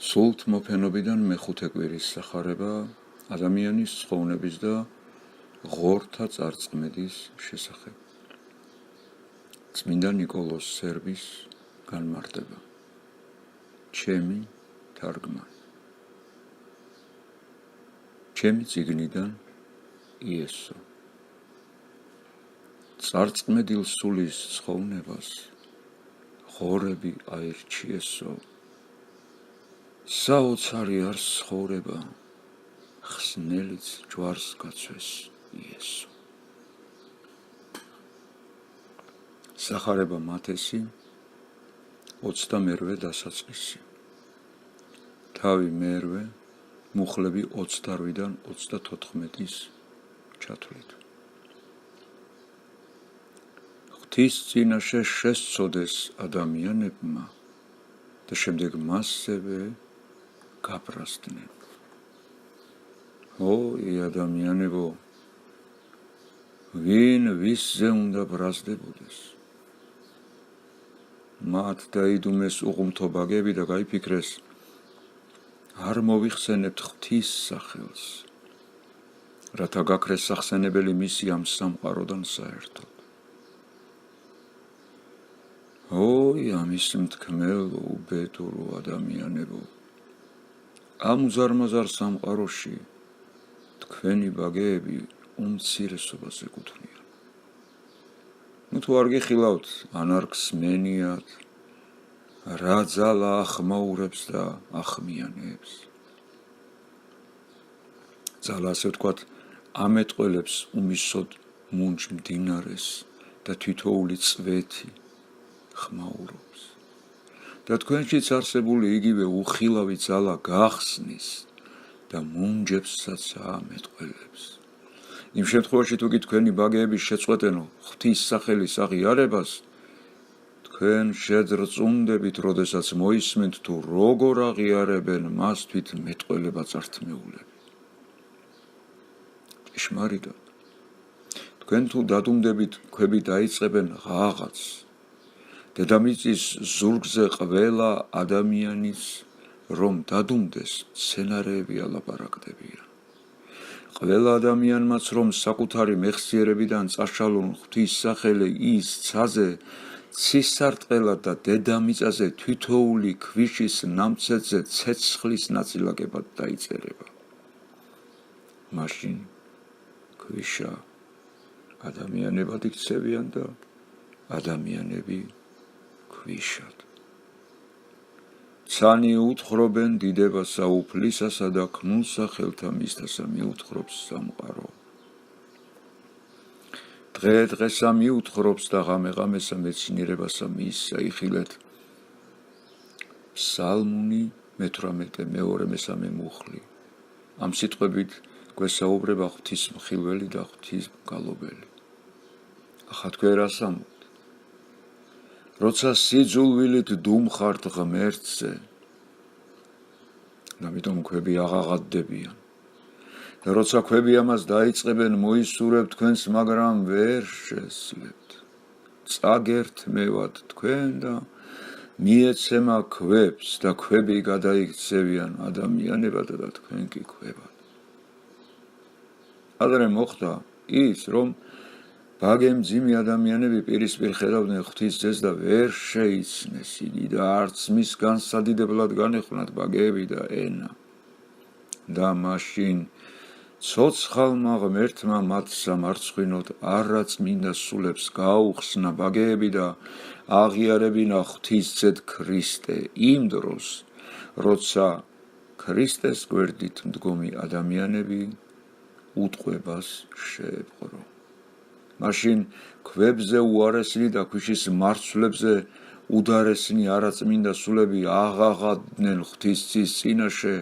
სულთმოფენობიდან მეხუთე კვირის სახარება ადამიანის ცხოვრების და ღორთა წარწმედის შესახებ. წმინდა ნიკოლოზ სერბის განმარტება. ჩემი თარგმანი. ჩემი წიგნიდან იესო. წარწმედილ სულის ცხოვრებას ღორები აირჩიესო. საოცარი არს ცხოვრება, ხსნელიც ჯვარს გაცვეს იესო. სახარება მათესი 28 დასაწყისი. თავი მერვე, მუხლები 28-დან 34-ის ჩათვლით. ღვთის წინაშე შესწოდეს ადამიანებმა და შემდეგ მასზე გაბრაზდნენ. oi ადამიანებო, ვინ ვისზე უნდა ბრაზდებოდეს? მათ დაიდუმეს უღმრთო ბაგები და გაიფიქრეს, არ მოვიხსენებთ ღვთის სახელს, რათა გაქრეს სახსენებელი მისი ამ სამყაროდან საერთოდ. oi ამის მთქმელო, უბედურო ადამიანებო, ამ უზარმაზარ სამყაროში თქვენი ბაგეები უმცირესობას ეკუთვნიან. თუ არ გიხილავთ, ანარქს მენიათ, რა ძალა ახმაურებს და ახმიანებს. ძალა, ასე ვთქვათ, ამეტყველებს უმისოდ მუნჯ მდინარეს და თითოეული წვეთი ხმაურობს. და თქვენშიც არსებული იგივე უხილავი ძალა გახსნის და მუნჯებსაც ამეტყველებს. იმ შემთხვევაში თუ კი თქვენი ბაგეები შეწყვეტენ ღვთის სახელის აღიარებას, თქვენ შეძრწუნდებით, როდესაც მოისმენთ თუ როგორ აღიარებენ მას თვით მეტყველება წართმეულები. ჭეშმარიტად, თქვენ თუ დადუმდებით, ქვები დაიწყებენ ღაღაც. დედამიწის ზურგზე ყველა ადამიანის რომ დადუმდეს, სცენარეები ალაპარაკდებიან. ყველა ადამიანმაც რომ საკუთარი მეხსიერებიდან წაშალონ ღვთის სახელი ის ცაზე, ცისარტყელად და დედამიწაზე თითოეული ქვიშის ნამცეცზე ცეცხლის ნაწილაკებად დაიწერება. მაშინ ქვიშა ადამიანებად იქცევიან და ადამიანები ქვიშად. ცანი უთხრობენ დიდებასა უფლისასა და ქნულსა ხელთა მისთასა მიუთხრობს სამყარო. დღე-დღესა მიუთხრობს და ღამე-ღამესა მეცნიერებასა მისსა. იხილეთ ფსალმუნი 18 მეორე მესამე მუხლი. ამ სიტყვებით გვესაუბრება ღვთის მხილველი და ღვთის მგალობელი. ახლა თქვენ რას ამბობთ? როცა სიძულვილით დუმხართ ღმერთზე, ამიტომ ქვები აღაღადდებიან. და როცა ქვები ამას დაიწყებენ მოისურვებთ თქვენს, მაგრამ ვერ შესლებთ. წაგერთმევათ თქვენ და მიეცემა ქვებს და ქვები გადაიქცევიან ადამიანებად და თქვენ კი ქვებად. ადრე მოხდა ის, რომ ბაგემძიმი ადამიანები პირისპირ ხედავდნენ ღვთის ძეს და ვერ შეიცნეს იგი და არც მის განსადიდებლად განეხვნათ ბაგეები და ენა. და მაშინ ცოცხალმა ღმერთმა მათ სამარცხვინოდ არაწმინდა სულებს გაუხსნა ბაგეები და აღიარებინა ღვთის ძედ ქრისტე იმ დროს, როცა ქრისტეს გვერდით მდგომი ადამიანები უტყვებას შეეპყრო. მაშინ ქვებზე უარესნი და ქვიშის მარცვლებზე უდარესნი არაწმინდა სულები აღაღადდნენ ღვთისძის წინაშე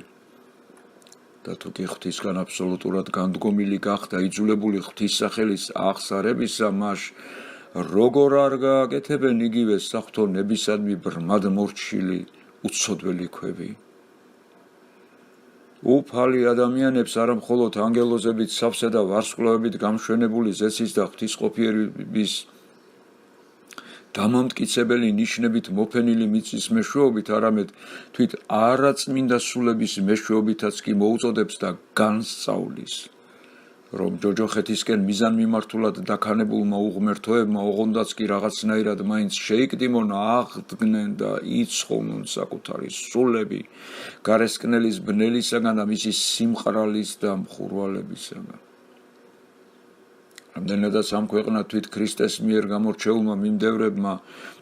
და თუ კი ღვთისგან აბსოლუტურად განდგომილი გახდა იძულებული ღვთის სახელის აღსარებისა, მას როგორ არ გააკეთებენ იგივე საღვთო ნებისადმი ბრმად მორჩილი უცოდველი ქვები? უფალი ადამიანებს არა მხოლოდ ანგელოზებით სავსე და ვარსკვლავებით გამშვენებული ზეცის და ღვთისყოფიერების დამამტკიცებელი ნიშნებით მოფენილი მიწის მეშვეობით, არამედ თვით არაწმინდა სულების მეშვეობითაც კი მოუწოდებს და განსწავლის, რომ ჯოჯოხეთისკენ მიზანმიმართულად დაქანებულმა უღმერთოებმა ოღონდაც კი რაღაცნაირად მაინც შეიკდიმონ, აღდგნენ და იცხოვნონ საკუთარი სულები გარესკნელის ბნელისაგან და მისი სიმყრალის და მხურვალებისაგან. რამდენადაც ამ ქვეყნად თვით ქრისტეს მიერ გამორჩეულმა მიმდევრებმა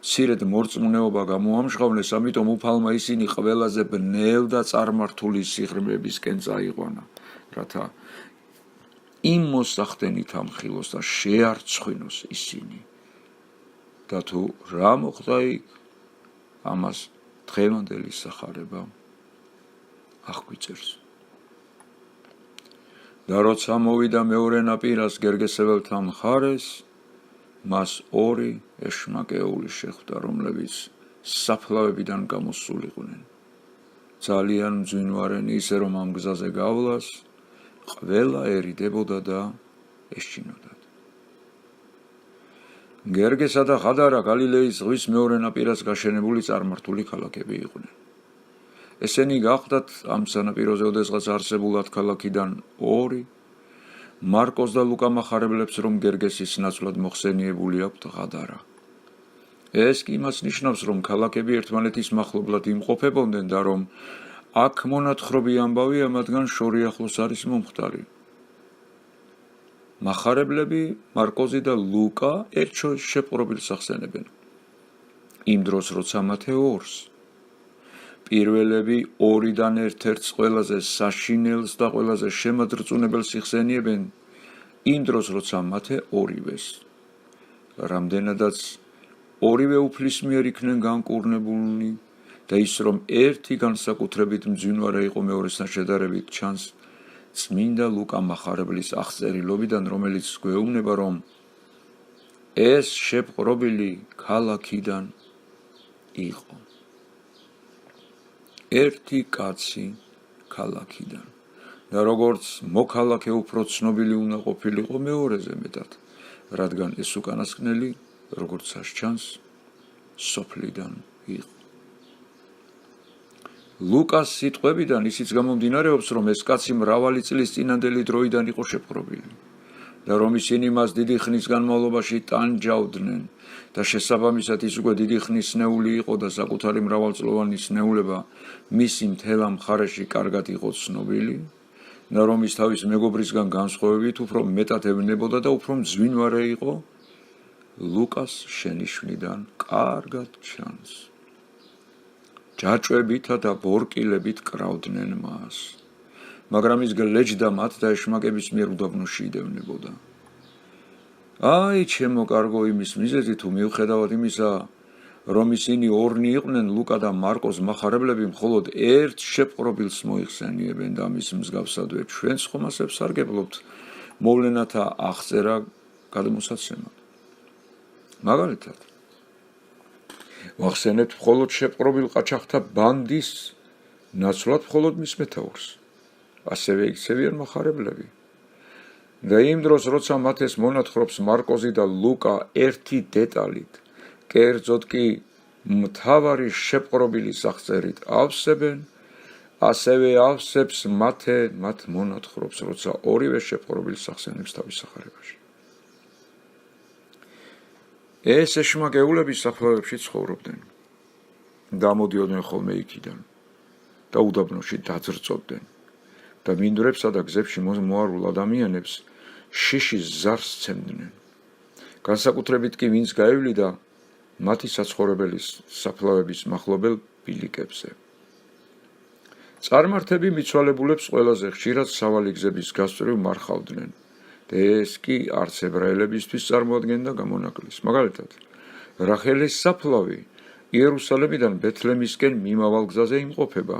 მცირედ მორწმუნეობა გამოამჟღავნეს, ამიტომ უფალმა ისინი ყველაზე ბნელ და წარმართული სიღრმეებისკენ წაიყვანა, რათა იმ მოსახდენით ამხილოს და შეარცხვინოს ისინი. და თუ რა მოხდა იქ, ამას დღევანდელი სახარება აღგვიწერს. და როცა მოვიდა მეორე ნაპირას გერგესებელთა მხარეს, მას ორი ეშმაკეული შეხვდა, რომლებიც საფლავებიდან გამოსულიყვნენ. ძალიან მძვინვარენი, ისე რომ ამ გზაზე გავლას ყველა ერიდებოდა და ეშინოდათ. გერგესა და ღადარა გალილეის ზღვის მეორე ნაპირას გაშენებული წარმართული ქალაქები იყვნენ. ესენი გახდათ ამ სანაპიროზე ოდესღაც არსებულად ქალაქიდან ორი, მარკოს და ლუკა მახარებლებს, რომ გერგესის ნაცვლად მოხსენიებული აქვთ ღადარა. ეს კი იმას ნიშნავს, რომ ქალაქები ერთმანეთის მახლობლად იმყოფებოდნენ და რომ აქ მონათხრობი ამბავია მათგან შორიახლოს არის მომხდარი. მახარებლები მარკოზი და ლუკა ერთ-შორის შეპყრობილს ახსენებენ. იმ დროს, როცა მათე ორს, პირველები ორიდან ერთ-ერთს ყველაზე საშინელს და ყველაზე შემადრწუნებელს იხსენიებენ, იმ დროს, როცა მათე ორივეს, რამდენადაც ორივე უფლისმიერ იქნენ განკურნებულნი და ის, რომ ერთი განსაკუთრებით მძვინვარე იყო მეორესთან შედარებით, ჩანს წმინდა ლუკა მახარებლის აღწერილობიდან, რომელიც გვეუბნება, რომ ეს შეპყრობილი ქალაქიდან იყო. ერთი კაცი ქალაქიდან და როგორც მოქალაქე უფრო ცნობილი უნდა ყოფილიყო მეორეზე მეტად, რადგან ეს უკანასკნელი, როგორც ჩანს, სოფლიდან იყო. ლუკას სიტყვებიდან ისიც გამომდინარეობს, რომ ეს კაცი მრავალი წლის წინანდელი დროიდან იყო შეპყრობილი და რომ ისინი მას დიდი ხნის განმავლობაში ტანჯავდნენ და შესაბამისად ის უკვე დიდი ხნის ნეული იყო და საკუთარი მრავალწლოვანი ცნეულება მისი მთელ ამ მხარეში კარგად იყო ცნობილი და რომ ის თავის მეგობრისგან განსხვავებით უფრო მეტად ევნებოდა და უფრო მძვინვარე იყო, ლუკას შენიშვნიდან კარგად ჩანს. ჯაჭვებითა და ბორკილებით კრავდნენ მას, მაგრამ ის გლეჯდა მათ და ეშმაკების მიერ უდაბნოში იდევნებოდა. აი, ჩემო კარგო, იმის მიზეზი თუ მიუხედავად იმისა, რომ ისინი ორნი იყვნენ, ლუკა და მარკოს მახარებლები მხოლოდ ერთ შეპყრობილს მოიხსენიებენ და ამის მსგავსადვე ჩვენც ხომ ასე ვსარგებლობთ მოვლენათა აღწერა გადმოსაცემად. მაგალითად, ვახსენებთ მხოლოდ შეპყრობილ ყაჩაღთა ბანდის ნაცვლად მხოლოდ მის მეთაურს, ასევე იქცევიან მახარებლები. და იმ დროს, როცა მათ ეს მონათხრობს მარკოზი და ლუკა ერთი დეტალით, კერძოდ კი მთავარი შეპყრობილის აღწერით ავსებენ, ასევე ავსებს მათ მონათხრობს, როცა ორივე შეპყრობილს ახსენებს თავის სახარებაში. ეს ეშმაკეულები საფლავებში ცხოვრობდნენ და მოდიოდნენ ხოლმე იქიდან და უდაბნოში დაძრწობდნენ და მინდვრებსა და გზებში მოარულ ადამიანებს შიშის ზარს სცემდნენ. განსაკუთრებით კი ვინც გაევლიდა მათი საცხოვრებელი საფლავების მახლობელ ბილიკებზე. წარმართები მიცვალებულებს ყველაზე ხშირად სავალი გზების გასწვრივ მარხავდნენ და ეს კი არც ებრაელებისთვის წარმოადგენდა გამონაკლისს. მაგალითად, რახელის საფლავი იერუსალემიდან ბეთლემისკენ მიმავალ გზაზე იმყოფება,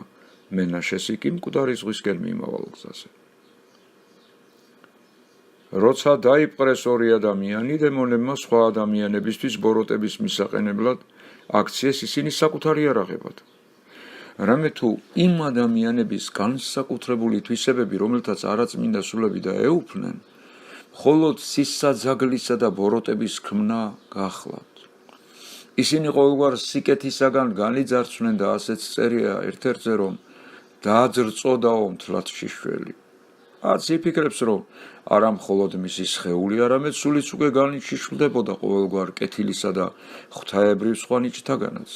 მენაშესი კი მკვდარი ზღვისკენ მიმავალ გზაზე. როცა დაიპყრეს ორი ადამიანი, დემონებმა სხვა ადამიანებისთვის ბოროტების მისაყენებლად აქციეს ისინი საკუთარი არაღებად. რამე თუ იმ ადამიანების განსაკუთრებული თვისებები, რომელთაც არაწმინდა სულები დაეუფლნენ, მხოლოდ სისაძაგლისა და ბოროტების ქმნა გახლავთ. ისინი ყოველგვარ სიკეთისაგან განიძარცვნენ და ასეც წერია ერთ-ერთზე, რომ დააძრწოდაო მთლად შიშველი. არც იფიქრებს, რომ არა მხოლოდ მისი სხეული, არამედ სულიც უკვე განიშიშვლდებოდა ყოველგვარ კეთილისა და ღვთაებრივ სხვა ნიჭთაგანაც.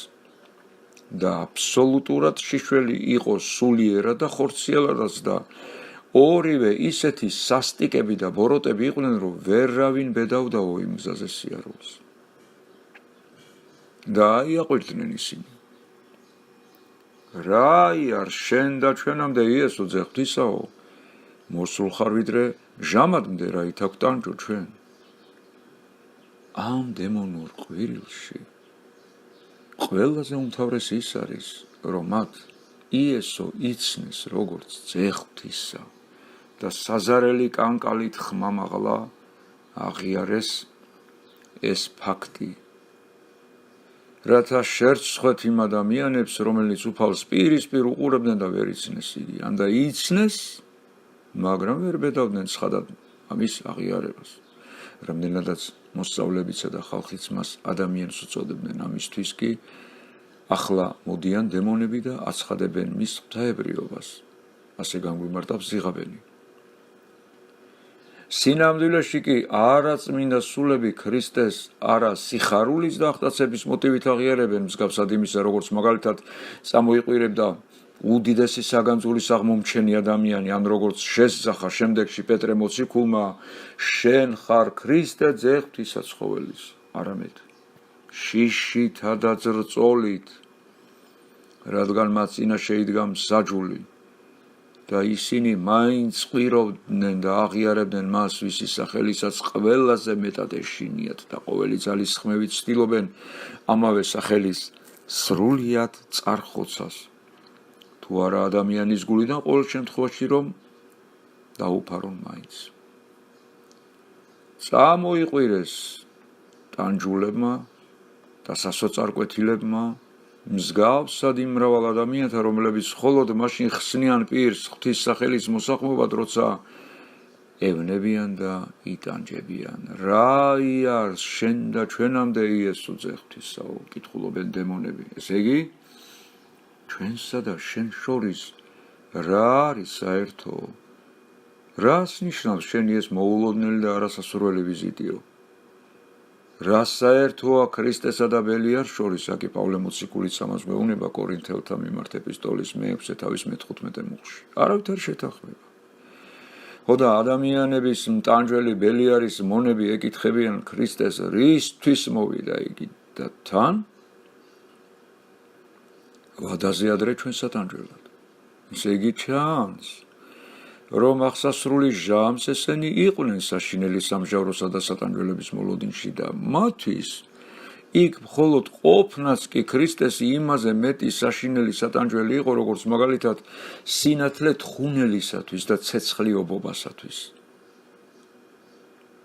და აბსოლუტურად შიშველი იყო სულიერად და ხორციელადაც და ორივე ისეთი სასტიკები და ბოროტები იყვნენ, რომ ვერავინ ბედავდაო იმ გზაზე სიარულს. და აიაყვირდნენ ისინი. რა არ შენ და ჩვენამდე იესო ძე ღვთისაო, მოსულ ხარ ვიდრე ჟამადმდე რა ითაქვთ ტანჯო ჩვენ. ამ დემონურ ყვირილში ყველაზე უმთავრესი ის არის, რომ მათ იესო იცნეს როგორც ძე ღვთისა და საზარელი კანკალით ხმამაღლა აღიარეს ეს ფაქტი, რათა შერცხვეთ იმ ადამიანებს, რომელიც უფალს პირისპირ უყურებდნენ და ვერ იცნეს იგი, ან და იცნეს, მაგრამ ვერ ბედავდნენ ცხადად ამის აღიარებას. რამდენადაც მოსწავლებიცა და ხალხიც მას ადამიანს უწოდებდნენ, ამისთვის კი ახლა მოდიან დემონები და აცხადებენ მის ღვთაებრიობას. ასე განგვიმარტავს ზიღაბენი. სინამდვილეში კი არა წმინდა სულები ქრისტეს არა სიხარულის და აღტაცების მოტივით აღიარებენ, მსგავსად იმისა, როგორც მაგალითად წამოიყვირებდა უდიდესი საგანძულის აღმომჩენი ადამიანი, ან როგორც შესძახა შემდეგში პეტრე მოციქულმა, შენ ხარ ქრისტე ძე ღვთისაცხოველის, არამედ შიშითა და ძრწოლით, რადგან მათ წინაშე იდგა მსაჯული და ისინი მაინც ყვირობდნენ და აღიარებდნენ მას, ვისი სახელისაც ყველაზე მეტად ეშინიათ და ყოველი ძალის ხმევით ცდილობენ ამავე სახელის სრულიად წარხოცას. თუ არა ადამიანის გულიდან ყოველ შემთხვევაში რომ დაუფარონ მაინც. წამოიყვირეს ტანჯულებმა და სასოწარკვეთილებმა, მსგავსად იმ მრავალ ადამიანთა, რომლებიც მხოლოდ მაშინ ხსნიან პირს ღვთის სახელის მოსახმობად, როცა ევნებიან და იტანჯებიან. რა იარს შენ და ჩვენამდე იესო ძე ღვთისაო, კითხულობენ დემონები. ესე იგი, ჩვენსა და შენ შორის რა არის საერთო? რას ნიშნავს შენი ეს მოულოდნელი და არასასურველი ვიზიტიო? რა საერთოა ქრისტესა და ბელიარს შორის? აქ პავლე მოციქულიც ამას გვეუბნება კორინთელთა მიმართ ეპისტოლის მე-6 თავის მე-15 მუხლში. არავითარი შეთანხმება. ხო და ადამიანების მტანჯველი ბელიარის მონები ეკითხებიან ქრისტეს, რისთვის მოვიდა იგი და თან ვადაზე ადრე ჩვენ სატანჯველად. ესე იგი ჩანს, რომ აღსასრული ჟამს ესენი იყვნენ საშინელი სამჟავროსა და სატანჯველების მოლოდინში და მათთვის იქ მხოლოდ ყოფნაც კი ქრისტეს იმაზე მეტი საშინელი სატანჯველი იყო, როგორც მაგალითად სინათლე თხუნელისათვის და ცეცხლიობობასათვის.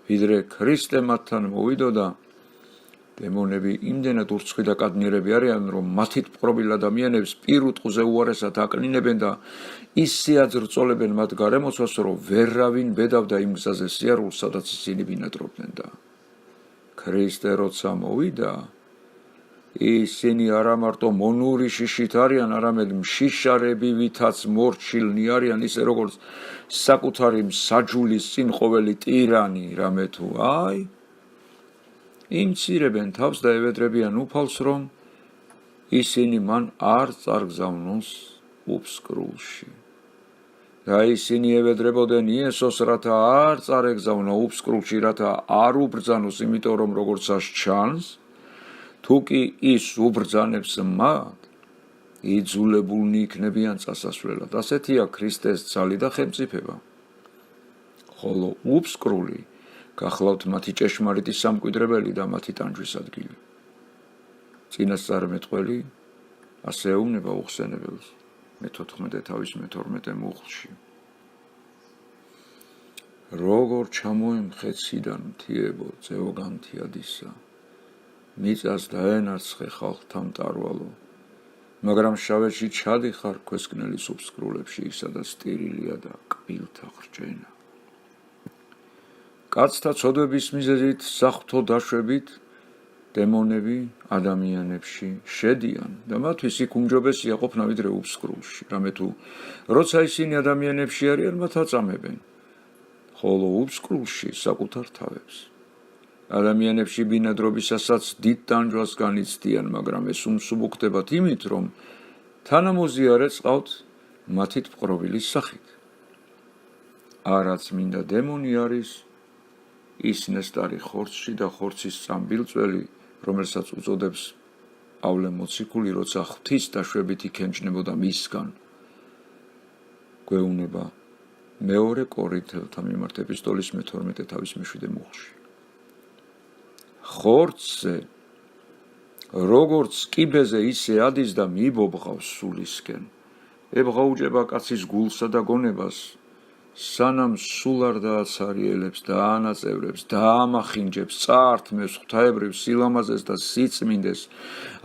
ვიდრე ქრისტე მათთან მოვიდოდა, დემონები იმდენად ურცხვი და კადნიერები არიან, რომ მათით პყრობილ ადამიანებს პირუტყზე უარესად აკნინებენ და ისე აძრწოლებენ მათ გარემოცვას, რომ ვერავინ ბედავდა იმ გზაზე სიარულს, სადაც ისინი ბინადრობდნენ და ქრისტე როცა მოვიდა, ისინი არა მარტო მონური შიშით არიან, არამედ მშიშარებივითაც მორჩილნი არიან, ისე როგორც საკუთარი მსაჯულის წინ ყოველი ტირანი, რამე თუ აი იმცირებენ თავს და ევედრებიან უფალს, რომ ისინი მან არ წარგზავნოს უფსკრულში. და ისინი ევედრებოდნენ იესოს, რათა არ წარეგზავნა უფსკრულში, რათა არ უბრძანოს, იმიტომ რომ როგორცაც ჩანს, თუ კი ის უბრძანებს მათ, იძულებულნი იქნებიან წასასვლელად. ასეთია ქრისტეს ძალი და ხელმწიფება. ხოლო უფსკრული გახლავთ მათი ჭეშმარიტი სამკვიდრებელი და მათი ტანჯვის ადგილი. წინასწარმეტყველი ასე ეუბნება უხსენებელს მე-14 თავის მე-12 მუხლში. როგორ ჩამოემხეციდან მთიებო ძეო განთიადისა, მიწას დაენარცხე ხალხთა მტარვალო, მაგრამ შავეთში ჩადიხარ ქვესკნელის უფსკრულებში, სადაც ტირილია და კბილთა ხრჯენა. კაცთა ცოდვების მიზეზით, საღვთო დაშვებით დემონები ადამიანებში შედიან და მათთვის იქ უმჯობესია ყოფნა ვიდრე უბსკრულში. რამე თუ როცა ისინი ადამიანებში არიან, მათ აწამებენ, ხოლო უბსკრულში საკუთარ თავებს. ადამიანებში ბინადრობისასაც დიდ ტანჯვას განიცდიან, მაგრამ ეს უმსუბუქდებათ იმით, რომ თანამოზიარე წყავთ მათით პყრობილის სახით. არაც მინდა დემონი არის ის ნესტარი ხორცში და ხორცის წამბილწველი, რომელსაც უწოდებს პავლე მოციქული, როცა ღვთის დაშვებით იქენჩნებოდა მისგან. გვეუბნება მეორე კორინთელთა მიმართ ეპისტოლის მე-12 თავის მე-7 მუხლში. ხორცზე როგორც კიბეზე ისე ადის და მიბობღავს სულისკენ. ებღაუჭება კაცის გულსა და გონებას, სანამ სულ არ დააცარიელებს და აანაწევრებს და აამახინჯებს წართმევს ღვთაებრივ სილამაზეს და სიწმინდეს,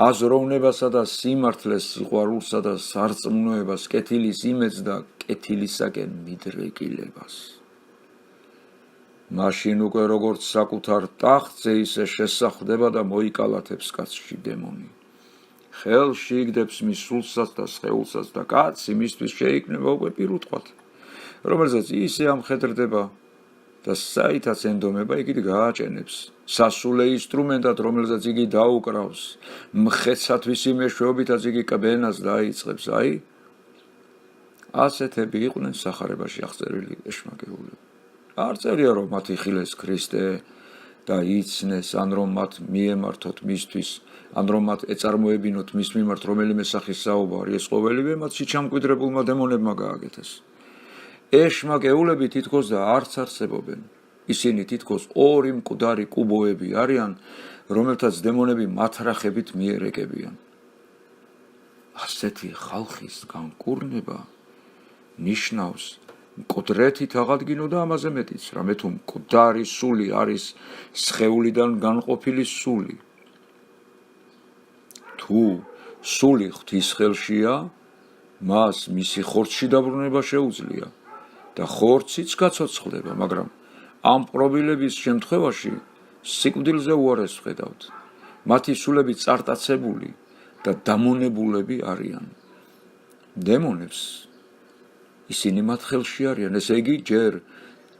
აზროვნებასა და სიმართლეს, სიყვარულსა და სარწმუნოებას, კეთილის იმედს და კეთილისაკენ მიდრეკილებას. მაშინ უკვე როგორც საკუთარ ტახტზე ისე შესახლდება და მოიკალათებს კაცში დემონი. ხელში იგდებს მის სულსაც და სხეულსაც და კაცი მისთვის შეიქმნება უკვე პირუტყვად, რომელზეც ისე ამხედრდება და საითაც ენდომება იგი გააჭენებს, სასულე ინსტრუმენტად, რომელზეც იგი დაუკრავს, მხეცათვის მეშვეობითაც იგი კბენას დაიწყებს. აი, ასეთები იყვნენ სახარებაში აღწერილი ეშმაკეულები. არ წერია, რომ მათ იხილეს ქრისტე და იცნეს, ან რომ მათ მიემართოთ მისთვის, ან რომ მათ ეწარმოებინოთ მის მიმართ რომელიმე სახის საუბარი, ეს ყოველივე მათში ჩამკვიდრებულმა დემონებმა გააკეთეს. ეშმაკეულები თითქოს და არც არსებობენ. ისინი თითქოს ორი მკვდარი კუბოები არიან, რომელთაც დემონები მათრახებით მიერეკებიან. ასეთი ხალხის განკურნება ნიშნავს მკვდრეთით აღადგინო და ამაზე მეტიც, რამე თუ მკვდარი სული არის სხეულიდან განყოფილი სული. თუ სული ღვთის ხელშია, მას მისი ხორცში დაბრუნება შეუძლია და ხორციც გაცოცხლდება, მაგრამ ამ პრობილების შემთხვევაში სიკვდილზე უარეს ვხედავთ. მათი სულები წარტაცებული და დამონებულები არიან. დემონებს ისინი მათ ხელში არიან, ესე იგი ჯერ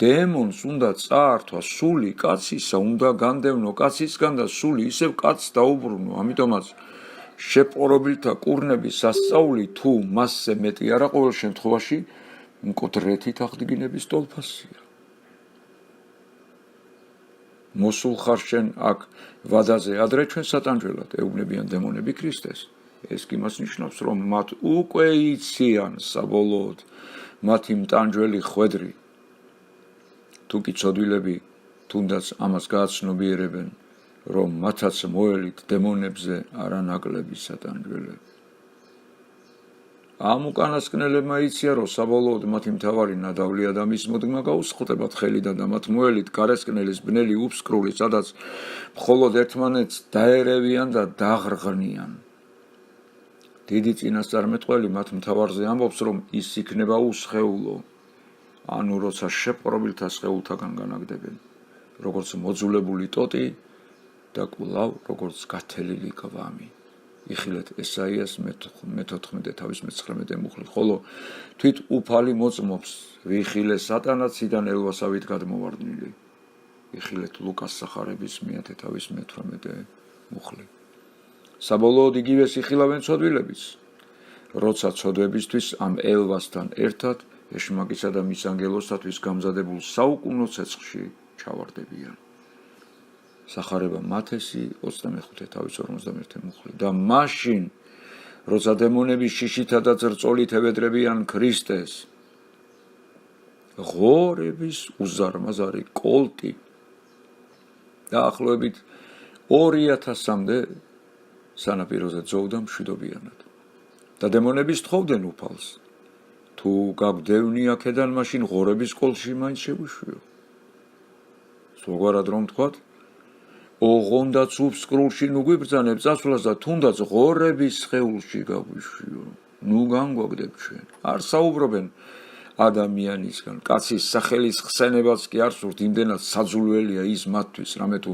დემონს უნდა წაართვა სული კაცისა, უნდა განდევნო კაცისგან და სული ისევ კაცს დაუბრუნო. ამიტომაც შეპყრობილთა კურნების სასწაული თუ მასზე მეტი არა, ყოველ შემთხვევაში მკვდრეთით აღდგინების ტოლფასია. მოსულ ხარ შენ აქ ვადაზე ადრე ჩვენ სატანჯველად ეუბნებიან დემონები ქრისტეს. ეს კი მას ნიშნავს, რომ მათ უკვე იციან საბოლოოდ მათი მტანჯველი ხვედრი. თუ კი ცოდვილები თუნდაც ამას გააცნობიერებენ, რომ მათაც მოელით დემონებზე არანაკლები სატანჯველები. ამ უკანასკნელებმა იცია, რომ საბოლოოდ მათი მთავარი ნადავლი ადამიანის მოდგმა გაუსხლტებათ ხელიდან და მათ მოელით გარესკნელის ბნელი უბსკრული, სადაც მხოლოდ ერთმანეთს დაერევიან და დაღრღნიან. დიდი წინასწარმეტყველი მათ მთავარზე ამბობს, რომ ის იქნება უსხეულო, ანუ როცა შეპყრობილთა სხეულთაგან განაგდებენ, როგორც მოძულებული ტოტი და კვლავ როგორც გათელილი კვამი. იხილეთ ესაიას მე-14 თავის მე-19 მუხლი, ხოლო თვით უფალი მოწმობს, ვიხილე სატანაციდან ელვასავით გადმოვარდნილი. იხილეთ ლუკას სახარების 1 თავის მე-18 მუხლი. საბოლოოდ იგივეს იხილავენ ცოდვილებიც, როცა ცოდვებისთვის ამ ელვასთან ერთად ეშმაკისა და მის ანგელოსთათვის გამზადებულ საუკუნო ცეცხლში ჩავარდებიან. სახარება მათესი 25 თავის 51 მუხლი. და მაშინ, როცა დემონები შიშითა და წრწოლით ევედრებიან ქრისტეს, ღორების უზარმაზარი კოლტი დაახლოებით 2000-მდე სანაპიროზე ძოვდა მშვიდობიანად. და დემონები სთხოვდნენ უფალს, თუ გაგვდევნი აქედან, მაშინ ღორების კოლში მაინც შეგვიშვიო. სხვაგვარად რომ ვთქვათ, ოღონდაც უბსკრულში ნუ გვიბრძანებ წასვლას და თუნდაც ღორების სხეულში გაგვიშვიო. ნუ განგვაგდებ ჩვენ. არ საუბრობენ ადამიანისგან. კაცის სახელის ხსენებაც კი არ სურთ, იმდენად საძულველია ის მათთვის, რამე თუ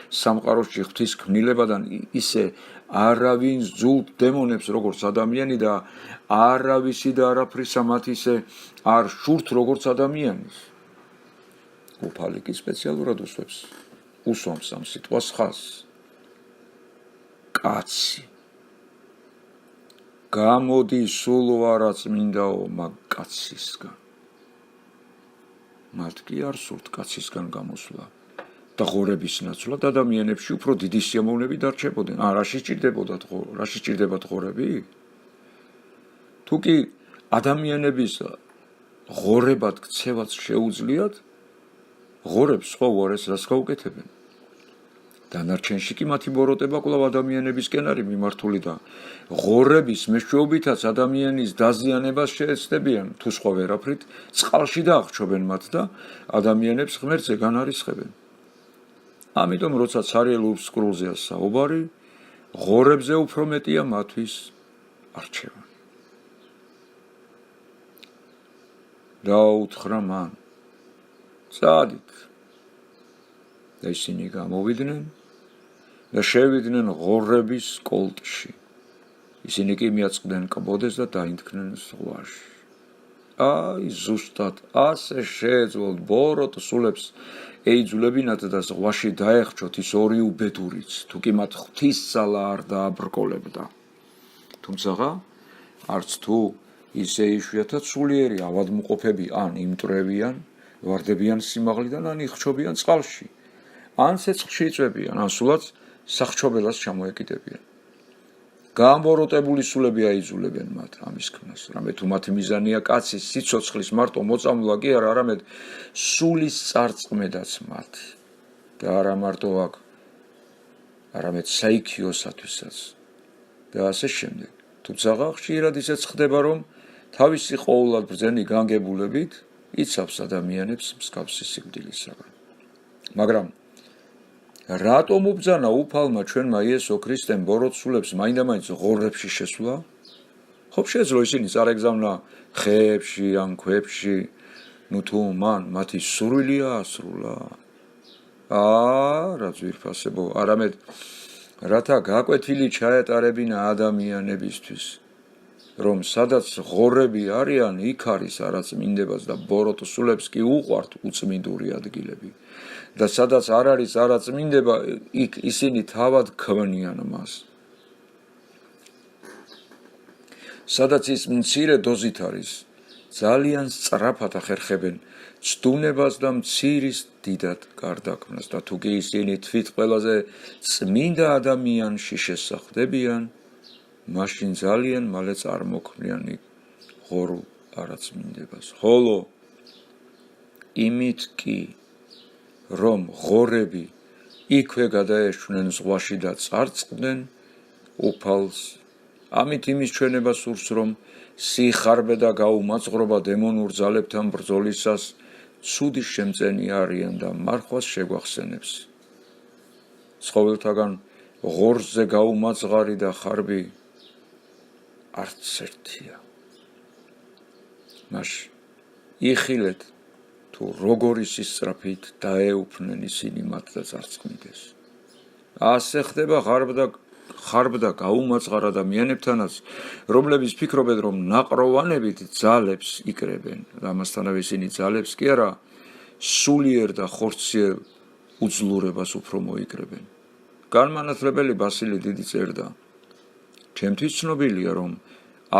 სამყაროში ღვთის ქმნილებიდან ისე არავინ ზულთ დემონებს როგორც ადამიანი და არავისი და არაფრისა მათ ისე არ შურთ როგორც ადამიანის. უფალი კი სპეციალურად უსვამს ამ სიტყვას ხაზს. კაცი გამოდი სულ ვარა წმინდაო მაგ კაცისგან. მათ კი არ სურთ კაცისგან გამოსვლა და ღორების ნაცვლად ადამიანებში უფრო დიდი სიამოვნები დარჩებოდნენ. რაში სჭირდებათ ღორები? თუ კი ადამიანების ღორებად ქცევაც შეუძლიათ, ღორებს სხვა უარეს რას გაუკეთებენ? დანარჩენში კი მათი ბოროტება კვლავ ადამიანებისკენ არის მიმართული და ღორების მეშვეობითაც ადამიანის დაზიანებას შეეცდებიან, თუ სხვა ვერაფრით, წყალში დაახჩობენ მათ და ადამიანებს ღმერთზე განარისხებენ. ამიტომ როცა ცარიელ უსკრულზეა საუბარი, ღორებზე უფრო მეტია მათთვის არჩევანი. დაუთხრა მან, წადით. და ისინი გამოვიდნენ და შევიდნენ ღორების კოლტში. ისინი კი მიაწყდნენ კბოდეს და დაინთქნენ ზღვაში. აი ზუსტად ასე შეეძლოთ ბოროტ სულებს ეიძულებინათ და ზღვაში დაეხჩოთ ის ორი უბედურიც, თუ კი მათ ღვთისძალა არ დააბრკოლებდა. თუმცა არც თუ ისე იშვიათად სულიერი ავადმყოფები ან იმტრევიან, ვარდებიან სიმაღლიდან ან იხჩობიან წყალში, ან ცეცხლში იწვევიან, ან სულაც სახჩობელას ჩამოეკიდებიან. გამბოროტებული სულები აიძულებენ მათ ამის ქმნას, რამე თუ მათი მიზანია კაცის სიცოცხლის მარტო მოწამვლა კი არა, არამედ სულის წარწმედაც მათ და არა მარტო აქ, არამედ საიქიოსათვისაც და ასე შემდეგ. თუმცა ხშირად ისეც ხდება, რომ თავისი ყოვლად ბრძენი განგებულებით იცავს ადამიანებს მსგავსი სიკვდილისაგან. მაგრამ რატომ უბრძანა უფალმა ჩვენმა იესო ქრისტემ ბოროტ სულებს მაინდა-მაინც ღორებში შესვლა? ხო შეძლო ისინი წარეგზავნა ხეებში ან ქვებში, ნუ თუ მან მათი სურვილი აასრულა? რა ძვირფასებო, არამედ რათა გაკვეთილი ჩაეტარებინა ადამიანებისთვის, რომ სადაც ღორები არიან, იქ არის არაწმინდებას და ბოროტ სულებს კი უყვართ უწმინდური ადგილები. და სადაც არ არის არაწმინდება, იქ ისინი თავად ქმნიან მას. სადაც ის მცირე დოზით არის, ძალიან სწრაფად ახერხებენ ცდუნებას და მცირის დიდად გარდაქმნას და თუ კი ისინი თვით ყველაზე წმინდა ადამიანში შესახდებიან, მაშინ ძალიან მალე წარმოქმნიან ღორულ არაწმინდებას. ხოლო იმით კი რომ ღორები იქვე გადაეშვნენ ზღვაში და წარწყდნენ უფალს, ამით იმის ჩვენება სურს, რომ სიხარბე და გაუმაწყრობა დემონურ ძალებთან ბრძოლისას ცუდი შემწენი არიან და მარხვას შეგვახსენებს. ცხოველთაგან ღორზე გაუმაწყარი და ხარბი არც ერთია. მაშინ იხილეთ თუ როგორი სისწრაფით დაეუფნენ ისინი მათ და წარწყნიდეს. ასე ხდება ხარბ და გაუმაწყარ ადამიანებთანაც, რომლებიც ფიქრობენ, რომ ნაყროვანებით ძალებს იკრებენ, ამასთანავე ისინი ძალებს კი არა, სულიერ და ხორციელ უძლურებას უფრო მოიკრებენ. განმანათლებელი ბასილი დიდი წერდა, ჩემთვის ცნობილია, რომ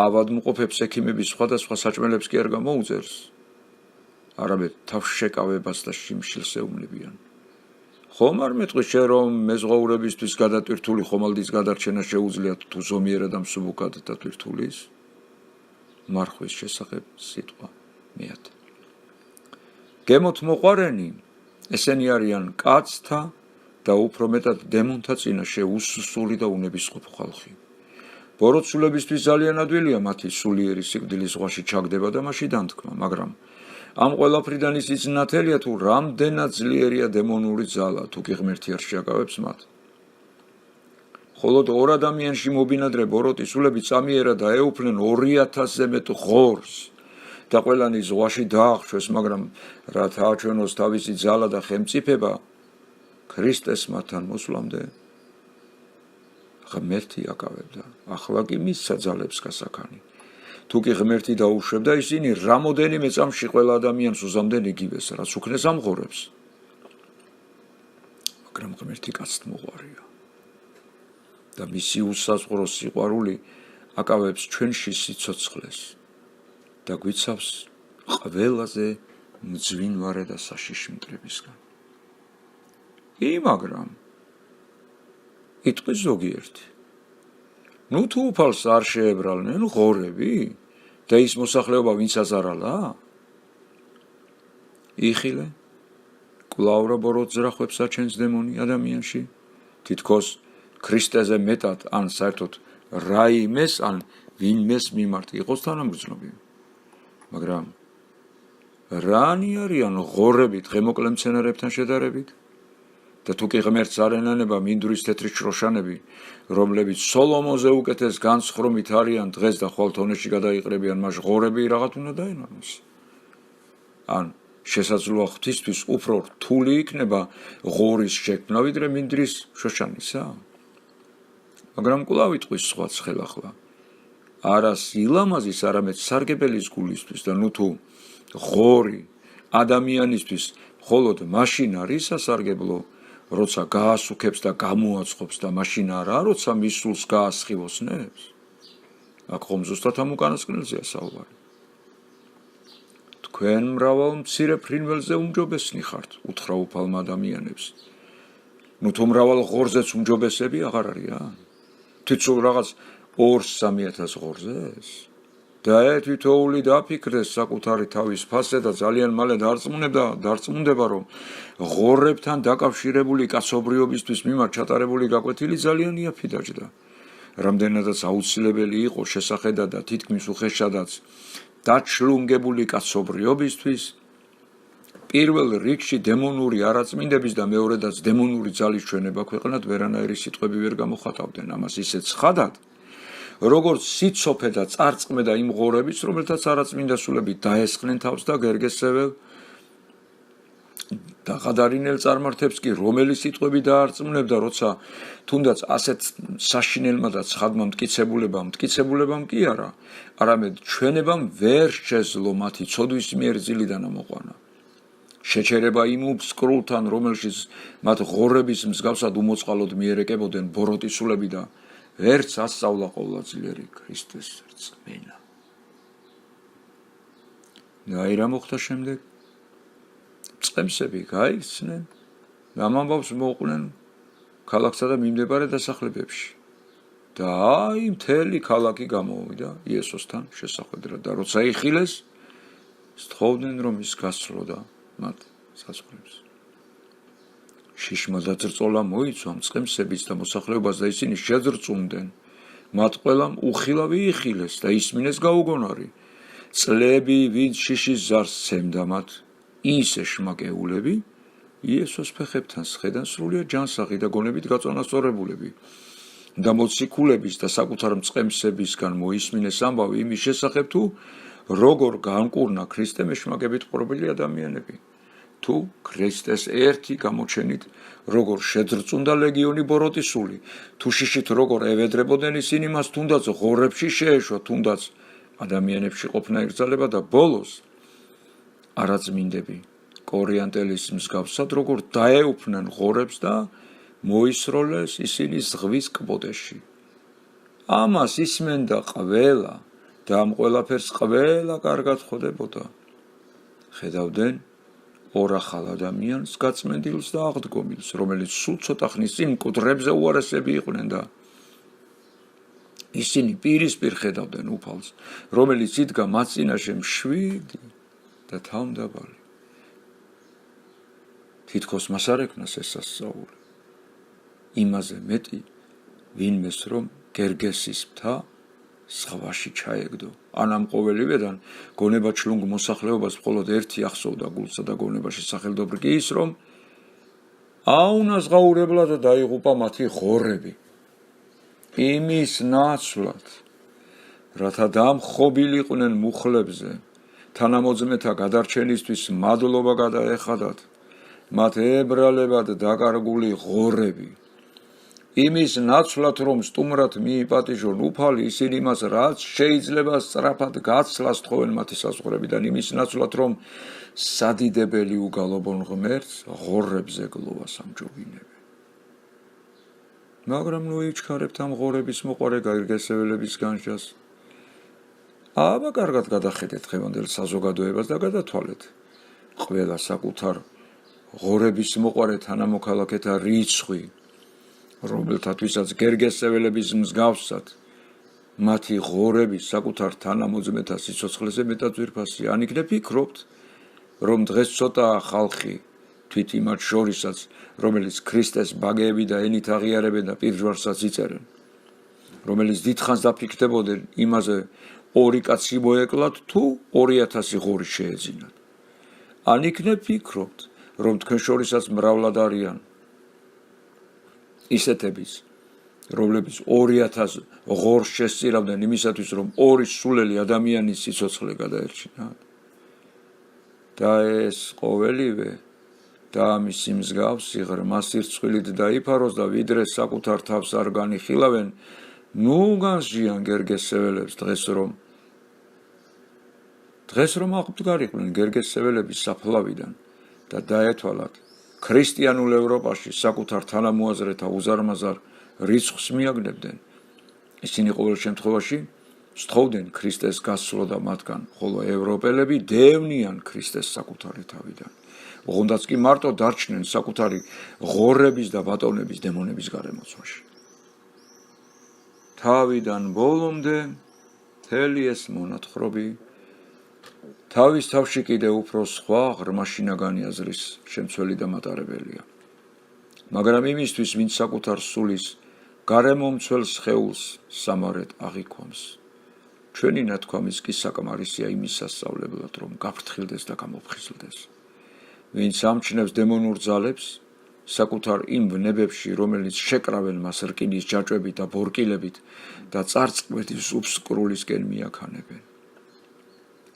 ავადმყოფებს ექიმების სხვადასხვა საჭმელებს კი არ გამოუწევს, არამედ თავშეკავებას და შიმშილს ეუბნებიან. ხომ არ მეტყვი შენ, რომ მეზღვაურებისთვის გადატვირთული ხომალდის გადარჩენა შეუძლიათ თუ ზომიერად და მსუბუქად დატვირთulis? მარხვის შესახებ სიტყვა მეათე. გემოთ მოყვარენი, ესენი არიან კაცთა და უფრო მეტად დემონთა წინაშე უსუსული და უნებისყოფო ხალხი. ბოროტ სულებისთვის ძალიან ადვილია მათი სულიერი სიკვდილის ზღვაში ჩაგდება და მასში დამთქმა, მაგრამ ამ ყველაფრიდან ისიც ნათელია, თუ რამდენად ძლიერია დემონური ძალა, თუ კი ღმერთი არ შეაკავებს მათ. ხოლო ორ ადამიანში მობინადრე ბოროტი სულები წამიერად დაეუფლნენ 2000-ზე მეტ ღორს და ყველანი ზღვაში დაახშვეს, მაგრამ რა თაჩვენოს თავისი ძალა და ხელმწიფება ქრისტეს მათთან მოსვლამდე ღმერთი აკავებდა. ახლა კი მისცა ძალებს გასაქანი. თუ კი ღმერთი დაუშვებდა, ისინი რამოდენიმე წამში ყველა ადამიანს უზამდნენ იგივეს, რაც უქნეს ამღორებს. მაგრამ ღმერთი კაცთმოყვარია და მისი უსაზღვრო სიყვარული აკავებს ჩვენში სიცოცხლეს და გვიცავს ყველაზე მძვინვარე და საშიში მტრებისგან. მაგრამ იტყვის ზოგიერთი, ნუ თუ უფალს არ შეებრალნენ ღორები და ის მოსახლეობა ვინც აზარალა? იხილე კვლავ რა ბოროტ ძრახვებს აჩენს დემონი ადამიანში, თითქოს ქრისტეზე მეტად ან საერთოდ რაიმეს ან ვინმეს მიმართ იყოს თანამგრძნობი. მაგრამ რანი არიან ღორები დღემოკლე მცენარეებთან შედარებით? და თუ კი ღმერთს არ ენანება მინდვრის თეთრი შროშანები, რომლებიც სოლომონზე უკეთეს განსხრომით არიან დღეს და ხვალ თონეში გადაიყრებიან, მას ღორები რაღაც უნდა დაენანოს. ან შესაძლოა ღვთისთვის უფრო რთული იქნება ღორის შექმნა, ვიდრე მინდვრის შროშანისა? მაგრამ კვლავ იტყვის სხვა ხელახლა. არა სილამაზის, არამედ სარგებელის გულისთვის და ნუ თუ ღორი ადამიანისთვის მხოლოდ მაშინ არის სასარგებლო, როცა გაასუქებს და გამოაცხობს და მაშინ არა, როცა მის სულს გაასხივოსნებს. აქ ხომ ზუსტად ამ უკანასკნელზეა საუბარი. თქვენ მრავალ მცირე ფრინველზე უმჯობესნი ხართ, უთხრა უფალმა ადამიანებს. ნუ თუ მრავალ ღორზეც უმჯობესები აღარ არიან? თვითონ რაღაც 2-3 ღორზეს? და თითოეული დაფიქრდეს საკუთარი თავის ფასზე და ძალიან მალე დარწმუნდება, რომ ღორებთან დაკავშირებული კაცობრიობისთვის მიმართ ჩატარებული გაკვეთილი ძალიან იაფი დაჯდა. რამდენადაც აუცილებელი იყო შესახედად და თითქმის უხეშადაც დაჩლუნგებული კაცობრიობისთვის, პირველ რიგში დემონური არაწმინდების და მეორედაც დემონური ძალის ჩვენება ქვეყნად ვერანაირი სიტყვები ვერ გამოხატავდნენ. ამას ისეთ ცხადად, როგორც სიცოფე და წარწმე და იმ ღორების, რომელთაც არაწმინდა სულები დაესხნენ თავს და გერგესეվել და ღადარინელ წარმართებს კი რომელი სიტყვები დაარწმუნებდა, როცა თუნდაც ასეთ საშინელმა და ცხადმა მტკიცებულებამ კი არა, არამედ ჩვენებამ ვერ შეძლო მათი ცოდვის მიერ ძილიდან ამოყვანა. შეჩერება იმ უბსკრულთან, რომელშიც მათ ღორების მსგავსად უმოწყალოდ მიერეკებოდნენ ბოროტი სულები და ვერც ასწავლა ყოვლადწლიერი ქრისტეს რწმენა. და რა მოხდა შემდეგ? წყემსები გაიქცნენ და ამ ამბავს მოუყვნენ ქალაქსა და მიმდებარე დასახლებებში. და მთელი ქალაქი გამოვიდა იესოსთან შესახვედრად და როცა იხილეს, სთხოვდნენ, რომ ის გასცლოდა მათ საზღვრებს. შიშმა დაძრწოლა მოიცვა მწყემსების და მოსახლეობას და ისინი შეძრწუნდნენ. მათ ყველამ უხილავი იხილეს და ისმინეს გაუგონარი. წლები ვინც შიშის ზარს სცემდა მათ, ისე შმაკეულები, იესოს ფეხებთან სხედან სრულიად ჯანსაღი და გონებით გაწონასწორებულები. და მოციქულების და საკუთარ მწყემსებისგან მოისმინეს ამბავი იმის შესახებ, თუ როგორ განკურნა ქრისტე მეშმაკებით ყრობილი ადამიანები. თუ ქრისტეს ერთი გამოჩენით, როგორ შეძრწუნდა ლეგიონი ბოროტისული, თუ შიშით როგორ ევედრებოდნენ ისინი მას, თუნდაც ღორებში შეეშვა, თუნდაც ადამიანებში ყოფნა ეკრძალება და ბოლოს არაწმინდები კორიანტელის მსგავსად როგორ დაეუფნენ ღორებს და მოისროლეს ისინი ზღვის კბოდეში. ამას ისმენდა ყველა და ამ ყველაფერს ყველა კარგად ხვდებოდა. ხედავდნენ ორ ახალ ადამიანს გაწმენდილს და აღდგომილს, რომელიც სულ ცოტა ხნის წინ მკვდრებზე უარესები იყვნენ და ისინი პირისპირ ხედავდნენ უფალს, რომელიც იდგა მათ წინაშე მშვიდი და თავმდაბალი. თითქოს მას არ ექნას ეს სასწაული. იმაზე მეტი, ვინმეს რომ გერგესის მთა ზღვაში ჩაეგდო. ან ამ ყოველივედან გონება ჩლუნგ მოსახლეობას მხოლოდ ერთი ახსოვდა გულსა და გონებაში სახელდობრი კი ის, რომ აუნაზღაურებლად დაიღუპა მათი ღორები. იმის ნაცვლად, რათა დამხობილიყვნენ მუხლებზე, თანამოძმეთა გადარჩენისთვის მადლობა გადაეხადათ მათ ებრალებად დაკარგული ღორები. იმის ნაცვლად, რომ სტუმრად მიიპატიჟონ უფალი, ისინი მას რაც შეიძლება სწრაფად გაცლას თხოვენ მათი საზღვრებიდან, იმის ნაცვლად, რომ სადიდებელი უგალობონ ღმერთს, ღორებზე გლოვას ამჯობინებენ. მაგრამ ნუ იჩქარებთ ამ ღორების მოყარე გაირგესეველების განჯას. აბა კარგად გადახედეთ დღევანდელ საზოგადოებას და გადათვალეთ ყველა საკუთარ ღორების მოყარე თანამოქალაქეთა რიცხვი, რომელთათვისაც გერგესეველების მსგავსად მათი ღორები საკუთარ თანამოძმეთა სიცოცხლეზე მეტად ძვირფასია. ან იქნებ ფიქრობთ, რომ დღეს ცოტაა ხალხი თვით იმათ შორისაც, რომელიც ქრისტეს ბაგეები და ენით აღიარებენ და პირჯვარსაც იწერენ, რომელიც დიდხანს დაფიქრდებოდნენ იმაზე, ორი კაცი მოეკლათ თუ 2000 ღორი შეეძინათ. ან იქნებ ფიქრობთ, რომ თქვენ შორისაც მრავლად არიან ისეთების, რომლებიც 2000 ღორს შესწირავდნენ იმისათვის, რომ ორი სულელი ადამიანის სიცოცხლე გადაერჩინათ. და ეს ყოველივე და ამისი მსგავსი ღრმა სირცხვილით დაიფაროს და ვიდრე საკუთარ თავს არ განიხილავენ, ნუ განსჯიან გერგესეველებს დღეს რომ აღდგარიყვნენ გერგესეველების საფლავიდან და დაეთვალათ ქრისტიანულ ევროპაში საკუთარ თანამოაზრეთა უზარმაზარ რიცხვს მიაგნებდნენ. ისინი ყოველ შემთხვევაში სთხოვდნენ ქრისტეს გასცლოდა მათგან, ხოლო ევროპელები დევნიან ქრისტეს საკუთარი თავიდან. ოღონდაც კი მარტო დარჩნენ საკუთარი ღორების და ბატონების დემონების გარემოცვაში. თავიდან ბოლომდე მთელი ეს მონათხრობი თავის თავში კიდე უფრო სხვა ღრმაშინაგანი აზრის შემცველი და მატარებელია. მაგრამ იმისთვის, ვინც საკუთარ სულის გარემომცველ სხეულს სამარედ აღიქვამს, ჩვენი ნათქვამის კი საკმარისია იმის სასწავლებლად, რომ გაფრთხილდეს და გამოფხიზლდეს. ვინც ამჩნევს დემონურ ძალებს საკუთარ იმ ვნებებში, რომელიც შეკრავენ მას რკინის ჯაჭვებით და ბორკილებით და წარწყმეთის უბსკრულისკენ მიაქანებენ.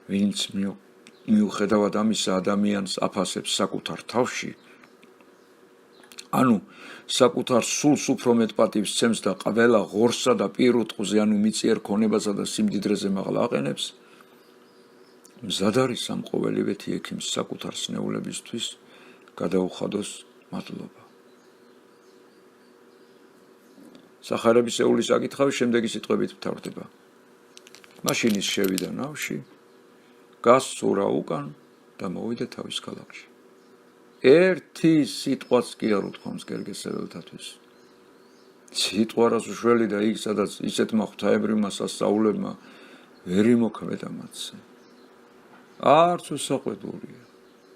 ვინც მიუხედავად ამისა ადამიანს აფასებს საკუთარ თავში, ანუ საკუთარ სულს უფრო მეტ პატივს ცემს და ყველა ღორსა და პირუტყვზე, ანუ მიწიერ ქონებასა და სიმდიდრეზე მაღლა აყენებს, მზად არის ამ ყოველივეთი ექიმს საკუთარ სნეულებისთვის გადაუხადოს მადლობა. სახარებისეული საკითხავი შემდეგი სიტყვებით მთავრდება. მაშინ ის შევიდა ნავში, გასცურა უკან და მოვიდა თავის ქალაქში. ერთი სიტყვაც კი არ უთქვამს გერგესეველთათვის. სიტყვა რას უშველი და იქ, სადაც ისეთმა ღვთაებრივმა სასწაულებმა ვერ იმოქმედა მათზე. არც უსაყვედურია.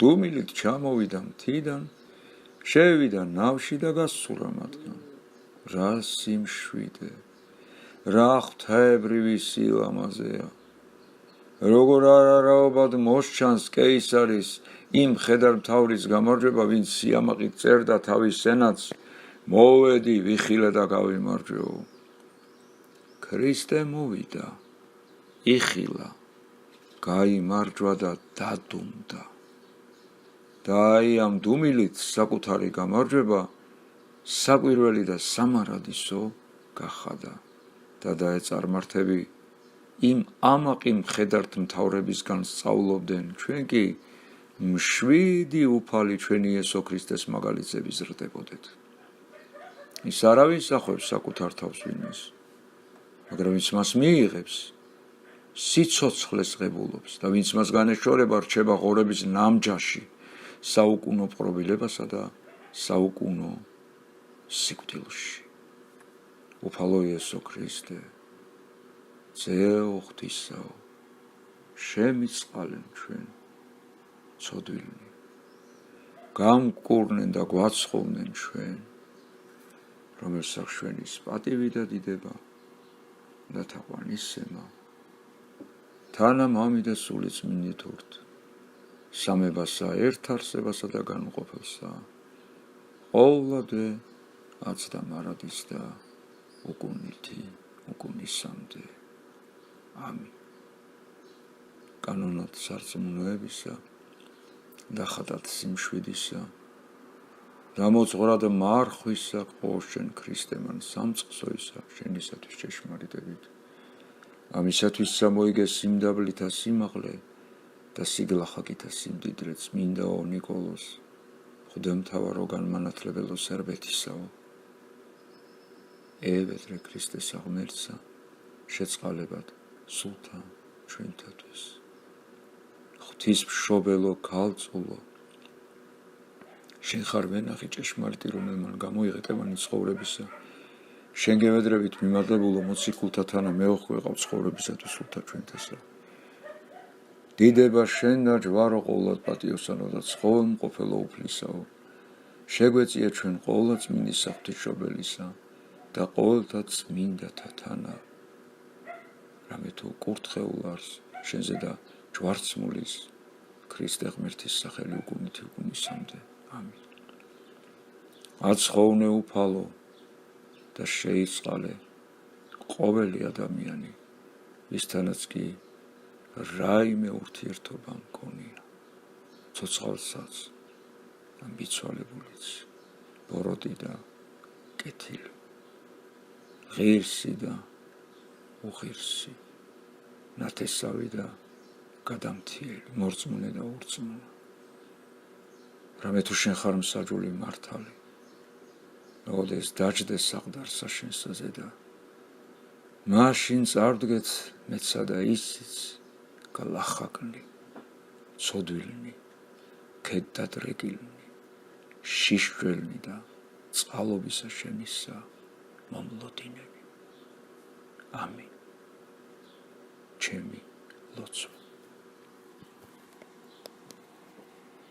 დუმილით ჩამოვიდა მთიდან, შევიდა ნავში და გასცურა მათგან. რა სიმშვიდე, რა ღვთაებრივი სილამაზეა. როგორ არაობად მოსჩანს კეისარის იმ მხედართმთავრის გამარჯვება, ვინც სიამაყით წერდა თავის სენატს, მოვედი, ვიხილე და გავიმარჯვეო. ქრისტე მოვიდა, იხილა, გაიმარჯვა და დადუმდა. და აი ამ დუმილით საკუთარი გამარჯვება საკვირველი და სამარადისო გახადა და დაეწარმართები იმ ამაყი მხედართმთავრებისგან სწავლობდნენ, ჩვენ კი მშვიდი უფალი ჩვენი იესო ქრისტეს მაგალითზე ვიზრდებოდეთ. ის არავინ სახობს საკუთარ თავს ვინმეს, მაგრამ ვინც მას მიიღებს, სიცოცხლეს ღებულობს და ვინც მას განეშორება, რჩება ღორების ნამჯაში, საუკუნო პრობილებასა და საუკუნო სიკვდილში. უფალო იესო ქრისტე, ძეო ღვთისაო, შემიწყალენ ჩვენ ცოდვილნი, გამკურნენ და გვაცხოვნენ ჩვენ, რომელსაც ჩვენის პატივი და დიდება და თაყვანისცემა თანა მამი და სული წმინდით სამებასა, ერთ არსებასა და განუყოფელსა, ყოვლადვე აც და მარადის და უკუნითი უკუნისამდე. ამინ. კანონად სარწმუნოებისა და ხატად სიმშვიდისა და მოძღვრად მარხვისა ყოს შენ ქრისტემან სამწყსოისა შენისათვის ჭეშმარიტებით. ამისათვის მოიგე სიმდაბლითა სიმაღლე და სიგლახაკითა სიმდიდრე წმინდაო ნიკოლოს ღვთისმთავარო განმანათლებელო სერბეთისაო ევედრე ქრისტეს აღმერთსა შეწყალებად სულთა ჩვენთათვის ღვთისმშობელო ქალწულო შენ ხარ ვენახი ჭეშმარიტი რომელმან გამოიღეთევანი ცხოვრებისა შენ გევედრებით მიმარდებულო მოციქულთა თანა მეოხვი ვიყავ ცხოვრებისათვის სულთა ჩვენთასა დიდება შენ და ჯვარო ყოვლად პატიოსანო და ცხოველმყოფელო უფლისაო შეგვეწია ჩვენ ყოვლა წმინდისა ღვთისმშობელისა და ყოველთა წმინდათა თანა რამე თუ კურთხეულარს შენზე და ჯვარცმულის ქრისტე ღმერთის სახელი უკუნითი უკუნისამდე ამინ აცხოვნე უფალო და შეიწყალე ყოველი ადამიანი ვისთანაც კი რაიმე ურთიერთობა მქონია ცოცხალსაც და მიცვალებულიც ბოროტი და კეთილი ღირსი და უღირსი ნათესავი და გადამთიელი მორწმუნე და ურწმუნო რამე თუ შენ ხარ მსაჯული მართალი მოდეს დაჯდეს საყდარსა შენსა ზედა მაშინ წარდგეთ მეცსა და ისიც გალახაკნი ცოდვილნი ქედდადრეკილნი შიშველნი და წყალობისა შენისა მომლოდინები ამინ ჩემი ლოცვა